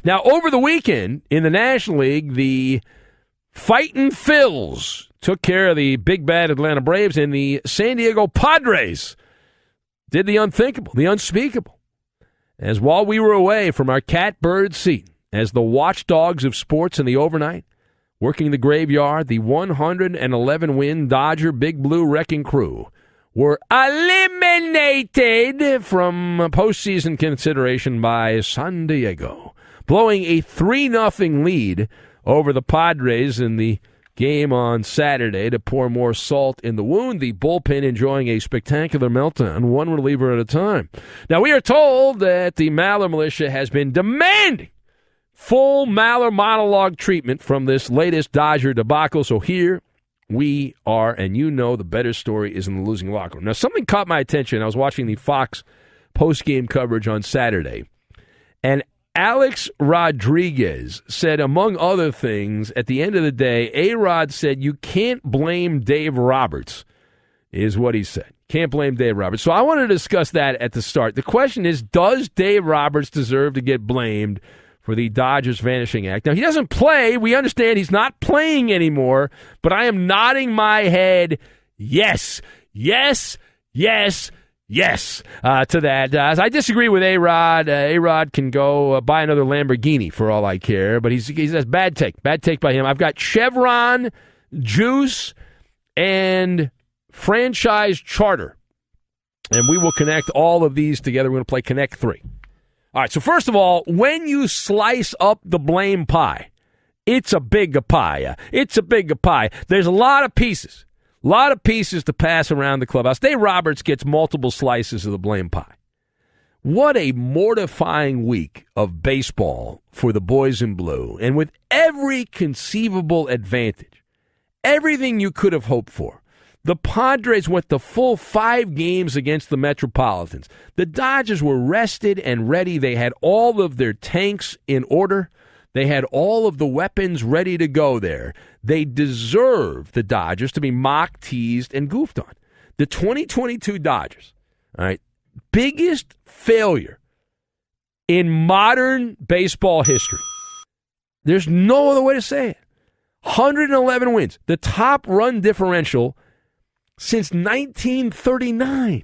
Now, over the weekend in the National League, the Fightin' Phils took care of the big bad Atlanta Braves, and the San Diego Padres did the unthinkable, the unspeakable. As while we were away from our catbird seat, as the watchdogs of sports in the overnight, working the graveyard, the 111-win Dodger Big Blue Wrecking Crew were eliminated from postseason consideration by San Diego, blowing a 3-0 lead over the Padres in the game on Saturday to pour more salt in the wound. The bullpen enjoying a spectacular meltdown, one reliever at a time. Now, we are told that the Maller militia has been demanding full Maller monologue treatment from this latest Dodger debacle, so here we are, and you know the better story is in the losing locker room. Now, something caught my attention. I was watching the Fox post-game coverage on Saturday, and Alex Rodriguez said, among other things, at the end of the day, A-Rod said, you can't blame Dave Roberts, is what he said. Can't blame Dave Roberts. So I want to discuss that at the start. The question is, does Dave Roberts deserve to get blamed for the Dodgers Vanishing Act? Now, he doesn't play. We understand he's not playing anymore, but I am nodding my head yes, yes, yes, yes to that. I disagree with A-Rod. A-Rod can go buy another Lamborghini for all I care, but he's a bad take. Bad take by him. I've got Chevron, Juice, and Franchise Charter, and we will connect all of these together. We're going to play Connect 3. All right, so first of all, when you slice up the blame pie, it's a big pie. It's a big pie. There's a lot of pieces. A lot of pieces to pass around the clubhouse. Dave Roberts gets multiple slices of the blame pie. What a mortifying week of baseball for the boys in blue. And with every conceivable advantage, everything you could have hoped for, the Padres went the full 5 games against the Metropolitans. The Dodgers were rested and ready. They had all of their tanks in order. They had all of the weapons ready to go there. They deserve, the Dodgers, to be mocked, teased, and goofed on. The 2022 Dodgers, all right, biggest failure in modern baseball history. There's no other way to say it. 111 wins. The top run differential since 1939.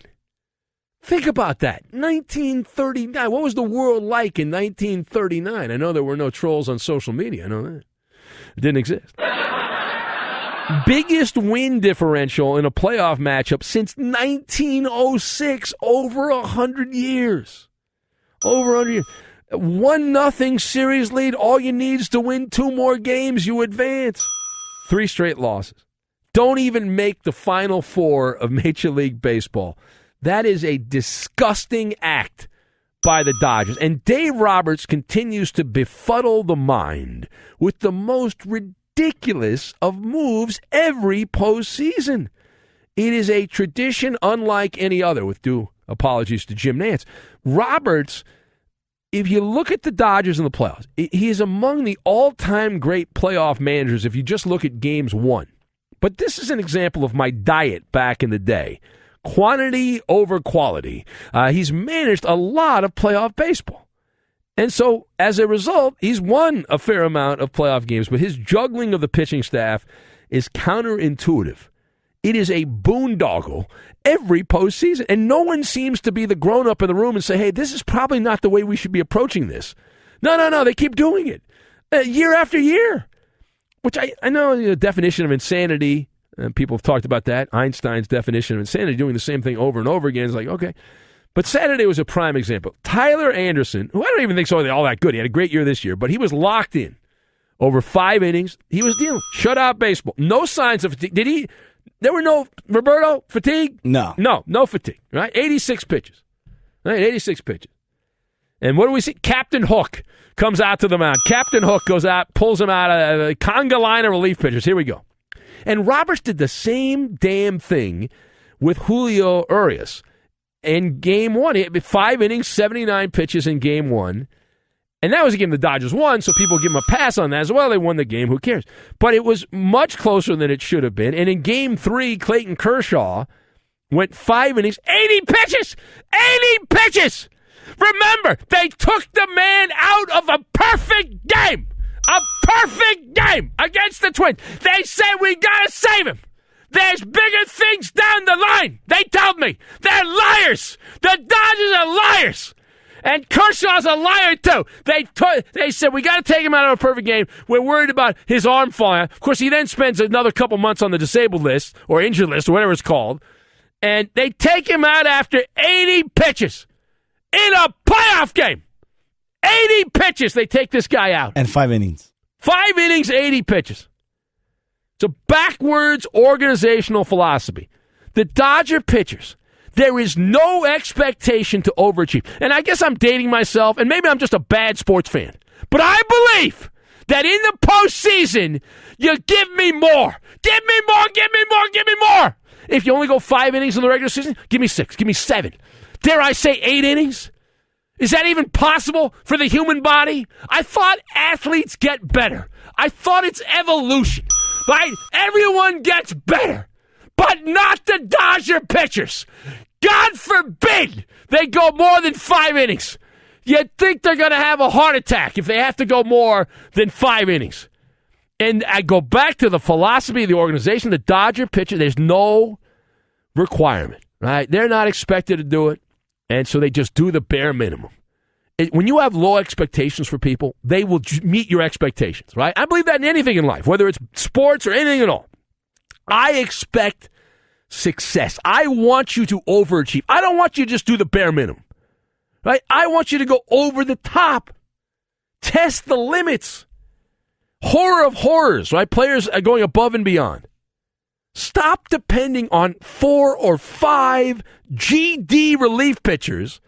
Think about that. 1939. What was the world like in 1939? I know there were no trolls on social media. I know that. It didn't exist. Biggest win differential in a playoff matchup since 1906. Over 100 years. Over 100 years. 1-0 series lead. All you need is to win 2 more games. You advance. 3 straight losses. Don't even make the Final Four of Major League Baseball. That is a disgusting act by the Dodgers. And Dave Roberts continues to befuddle the mind with the most ridiculous of moves every postseason. It is a tradition unlike any other, with due apologies to Jim Nantz. Roberts, if you look at the Dodgers in the playoffs, he is among the all-time great playoff managers if you just look at games won. But this is an example of my diet back in the day. Quantity over quality. He's managed a lot of playoff baseball. And so, as a result, he's won a fair amount of playoff games, but his juggling of the pitching staff is counterintuitive. It is a boondoggle every postseason, and no one seems to be the grown-up in the room and say, hey, this is probably not the way we should be approaching this. No, they keep doing it year after year. Which I know the definition of insanity, people have talked about that, Einstein's definition of insanity, doing the same thing over and over again is like, okay. But Saturday was a prime example. Tyler Anderson, who I don't even think is all that good. He had a great year this year, but he was locked in over 5 innings. He was dealing shutout baseball. No signs of fatigue. There were no, Roberto, fatigue? No fatigue, right? 86 pitches. Right, 86 pitches. And what do we see? Captain Hook comes out to the mound. Captain Hook goes out, pulls him out of the conga line of relief pitchers. Here we go. And Roberts did the same damn thing with Julio Urias in Game 1. He had 5 innings, 79 pitches in Game 1. And that was a game the Dodgers won, so people give them a pass on that as well. They won the game. Who cares? But it was much closer than it should have been. And in Game 3, Clayton Kershaw went 5 innings, 80 pitches! 80 pitches! Remember, they took the man out of a perfect A perfect game against the Twins. They said we got to save him. There's bigger things down the line. They told me. They're liars. The Dodgers are liars. And Kershaw's a liar, too. They said, we got to take him out of a perfect game. We're worried about his arm falling. Of course, he then spends another couple months on the disabled list or injured list or whatever it's called. And they take him out after 80 pitches in a playoff game. 80 pitches, they take this guy out. And 5 innings. 5 innings, 80 pitches. It's a backwards organizational philosophy. The Dodger pitchers, there is no expectation to overachieve. And I guess I'm dating myself, and maybe I'm just a bad sports fan. But I believe that in the postseason, you give me more. Give me more, give me more, give me more. If you only go 5 innings in the regular season, give me 6, give me 7. Dare I say 8 innings? Is that even possible for the human body? I thought athletes get better. I thought it's evolution, right? Everyone gets better, but not the Dodger pitchers. God forbid they go more than 5 innings. You'd think they're going to have a heart attack if they have to go more than 5 innings. And I go back to the philosophy of the organization, the Dodger pitcher, there's no requirement, right? They're not expected to do it. And so they just do the bare minimum. When you have low expectations for people, they will meet your expectations, right? I believe that in anything in life, whether it's sports or anything at all. I expect success. I want you to overachieve. I don't want you to just do the bare minimum, right? I want you to go over the top. Test the limits. Horror of horrors, right? Players are going above and beyond. Stop depending on 4 or 5 GD relief pitchers.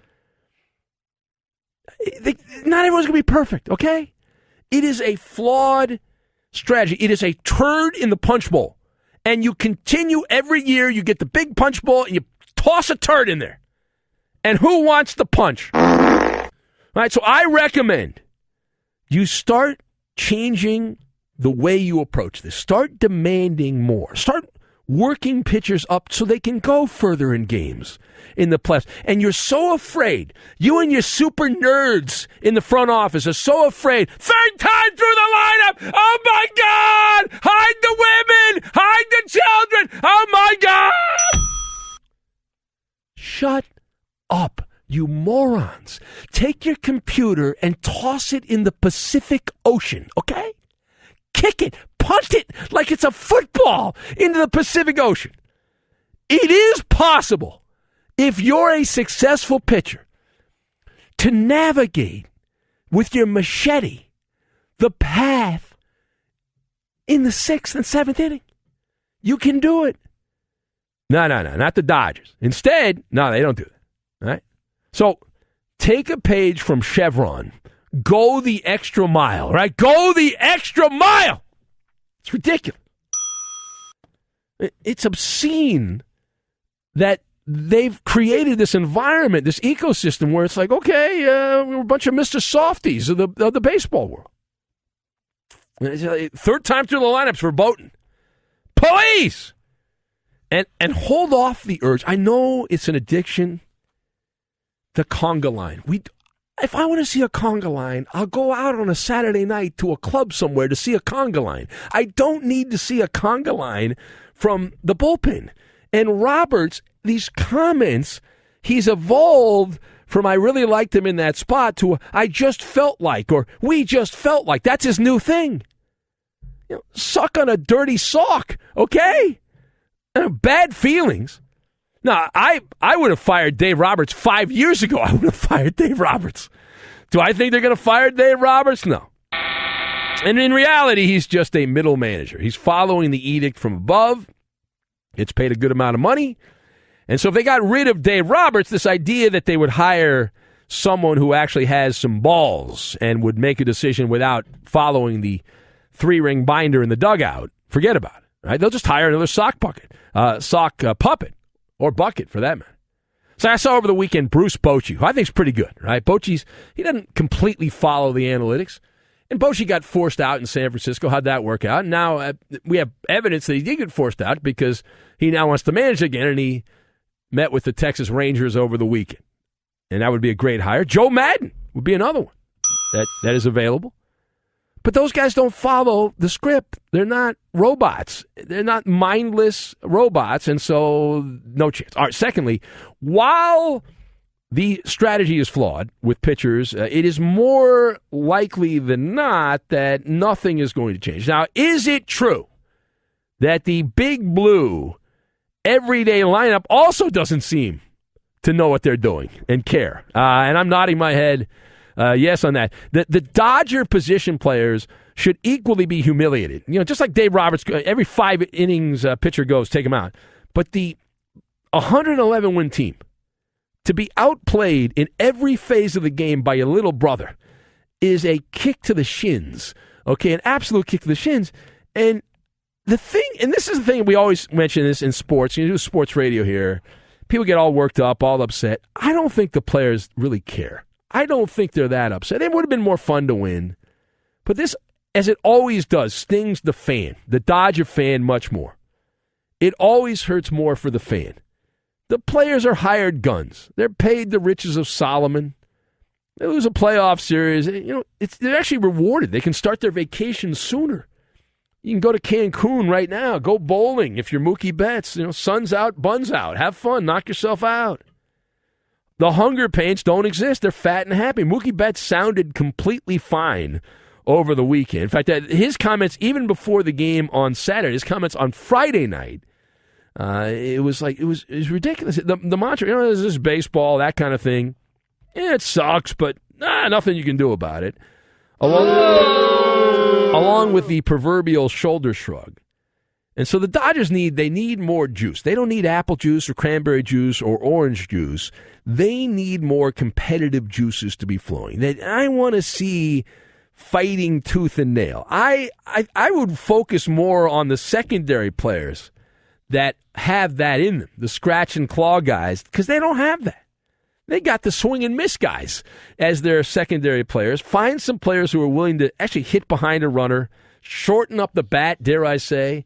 Not everyone's going to be perfect, okay? It is a flawed strategy. It is a turd in the punch bowl. And you continue every year, you get the big punch bowl, and you toss a turd in there. And who wants the punch? All right, so I recommend you start changing the way you approach this. Start demanding more. Start working pitchers up so they can go further in games in the playoffs. And you're so afraid. You and your super nerds in the front office are so afraid. Third time through the lineup. Oh, my God. Hide the women. Hide the children. Oh, my God. Shut up, you morons. Take your computer and toss it in the Pacific Ocean, okay? Kick it, punt it like it's a football into the Pacific Ocean. It is possible, if you're a successful pitcher, to navigate with your machete the path in the 6th and 7th inning. You can do it. No, not the Dodgers. Instead, no, they don't do that. All right? So take a page from Chevron. Go the extra mile, right? Go the extra mile. It's ridiculous. It's obscene that they've created this environment, this ecosystem where it's like, okay, we're a bunch of Mr. Softies of the baseball world. Third time through the lineups for Bowden. Police! And hold off the urge. I know it's an addiction. The conga line. If I want to see a conga line, I'll go out on a Saturday night to a club somewhere to see a conga line. I don't need to see a conga line from the bullpen. And Roberts, these comments, he's evolved from I really liked him in that spot to I just felt like, or we just felt like. That's his new thing. Suck on a dirty sock, okay? Bad feelings. No, I would have fired Dave Roberts 5 years ago. I would have fired Dave Roberts. Do I think they're going to fire Dave Roberts? No. And in reality, he's just a middle manager. He's following the edict from above. It's paid a good amount of money. And so if they got rid of Dave Roberts, this idea that they would hire someone who actually has some balls and would make a decision without following the 3-ring binder in the dugout, forget about it. Right? They'll just hire another sock puppet. Or bucket, for that matter. So I saw over the weekend Bruce Bochy, who I think is pretty good, right? He doesn't completely follow the analytics. And Bochy got forced out in San Francisco. How'd that work out? And now we have evidence that he did get forced out because he now wants to manage again, and he met with the Texas Rangers over the weekend. And that would be a great hire. Joe Madden would be another one that is available. But those guys don't follow the script. They're not robots. They're not mindless robots, and so no chance. All right, secondly, while the strategy is flawed with pitchers, it is more likely than not that nothing is going to change. Now, is it true that the Big Blue everyday lineup also doesn't seem to know what they're doing and care? And I'm nodding my head yes on that. The Dodger position players should equally be humiliated. Just like Dave Roberts, every 5 innings pitcher goes, take him out. But the 111-win team, to be outplayed in every phase of the game by your little brother, is a kick to the shins. Okay, an absolute kick to the shins. And the thing, and this is the thing, we always mention this in sports. You do sports radio here. People get all worked up, all upset. I don't think the players really care. I don't think they're that upset. It would have been more fun to win. But this, as it always does, stings the fan, the Dodger fan, much more. It always hurts more for the fan. The players are hired guns. They're paid the riches of Solomon. They lose a playoff series. They're actually rewarded. They can start their vacation sooner. You can go to Cancun right now. Go bowling if you're Mookie Betts. Sun's out, buns out. Have fun. Knock yourself out. The hunger pains don't exist. They're fat and happy. Mookie Betts sounded completely fine over the weekend. In fact, his comments, even before the game on Saturday, his comments on Friday night, it was ridiculous. The mantra, this is baseball, that kind of thing. Yeah, it sucks, but nothing you can do about it. Along with the proverbial shoulder shrug. And so the Dodgers need more juice. They don't need apple juice or cranberry juice or orange juice. They need more competitive juices to be flowing. I want to see fighting tooth and nail. I would focus more on the secondary players that have that in them, the scratch and claw guys, because they don't have that. They got the swing and miss guys as their secondary players. Find some players who are willing to actually hit behind a runner, shorten up the bat, dare I say,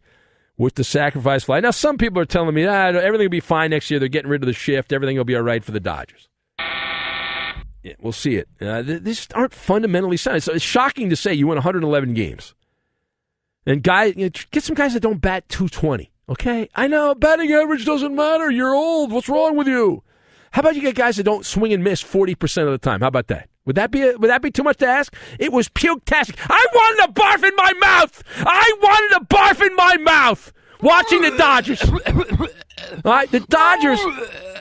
with the sacrifice fly. Now, some people are telling me, everything will be fine next year. They're getting rid of the shift. Everything will be all right for the Dodgers. Yeah, we'll see it. These aren't fundamentally sound. So it's shocking to say you win 111 games. And get some guys that don't bat 220. Okay? I know, batting average doesn't matter. You're old. What's wrong with you? How about you get guys that don't swing and miss 40% of the time? How about that? Would that be too much to ask? It was puke-tastic. I wanted to barf in my mouth! Watching the Dodgers. All right, the Dodgers,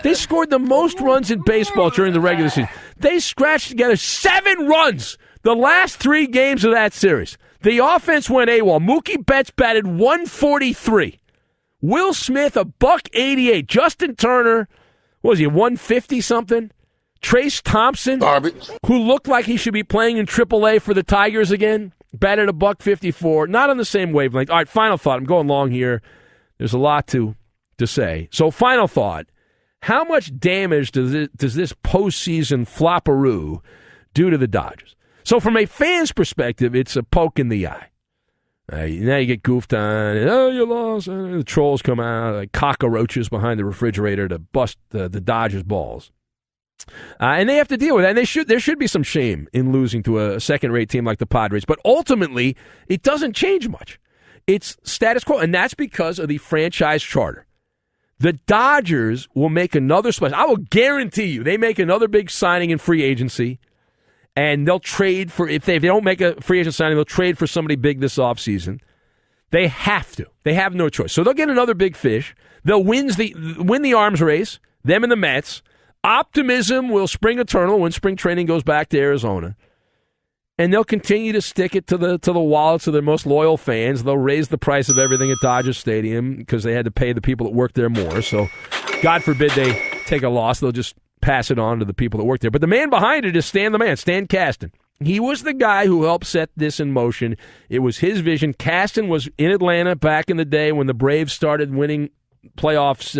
they scored the most runs in baseball during the regular season. They scratched together 7 runs the last 3 games of that series. The offense went AWOL. Mookie Betts batted .143. Will Smith, $188. Justin Turner, what was he, 150-something? Trace Thompson, garbage, who looked like he should be playing in AAA for the Tigers again, batted $154. Not on the same wavelength. All right, final thought. I'm going long here. There's a lot to say. So, final thought. How much damage does this postseason flopperoo do to the Dodgers? So, from a fan's perspective, it's a poke in the eye. Now you get goofed on. You lost. The trolls come out like cockroaches behind the refrigerator to bust the Dodgers' balls. And they have to deal with that. And there should be some shame in losing to a second-rate team like the Padres. But ultimately, it doesn't change much. It's status quo, and that's because of the franchise charter. The Dodgers will make another splash. I will guarantee you they make another big signing in free agency, and they'll trade for, if they don't make a free agent signing, they'll trade for somebody big this offseason. They have to. They have no choice. So they'll get another big fish. They'll win the arms race, them and the Mets. Optimism will spring eternal when spring training goes back to Arizona. And they'll continue to stick it to the wallets of their most loyal fans. They'll raise the price of everything at Dodger Stadium because they had to pay the people that work there more. So God forbid they take a loss. They'll just pass it on to the people that work there. But the man behind it is Stan the Man, Stan Kasten. He was the guy who helped set this in motion. It was his vision. Kasten was in Atlanta back in the day when the Braves started winning playoffs,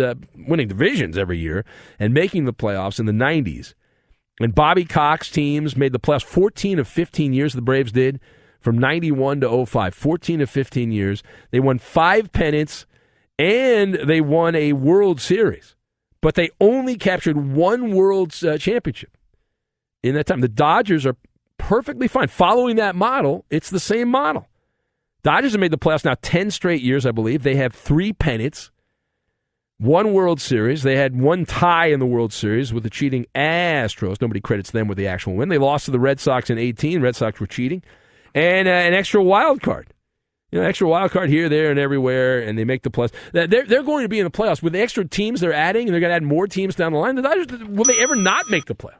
winning divisions every year and making the playoffs in the 90s. And Bobby Cox teams made the playoffs 14 of 15 years, the Braves did, from 91 to 05. 14 of 15 years. They won 5 pennants, and they won a World Series. But they only captured 1 World Championship in that time. The Dodgers are perfectly fine. Following that model, it's the same model. Dodgers have made the playoffs now 10 straight years, I believe. They have 3 pennants, 1 World Series. They had 1 tie in the World Series with the cheating Astros. Nobody credits them with the actual win. They lost to the Red Sox in 18. Red Sox were cheating. And an extra wild card. Extra wild card here, there, and everywhere, and they make the playoffs. They're going to be in the playoffs. With the extra teams they're adding, and they're going to add more teams down the line, the Dodgers, will they ever not make the playoffs?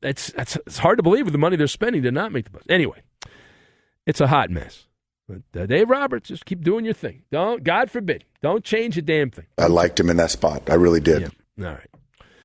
It's hard to believe with the money they're spending to not make the playoffs. Anyway, it's a hot mess. But Dave Roberts, just keep doing your thing. God forbid, don't change a damn thing. I liked him in that spot. I really did. Yeah. All right.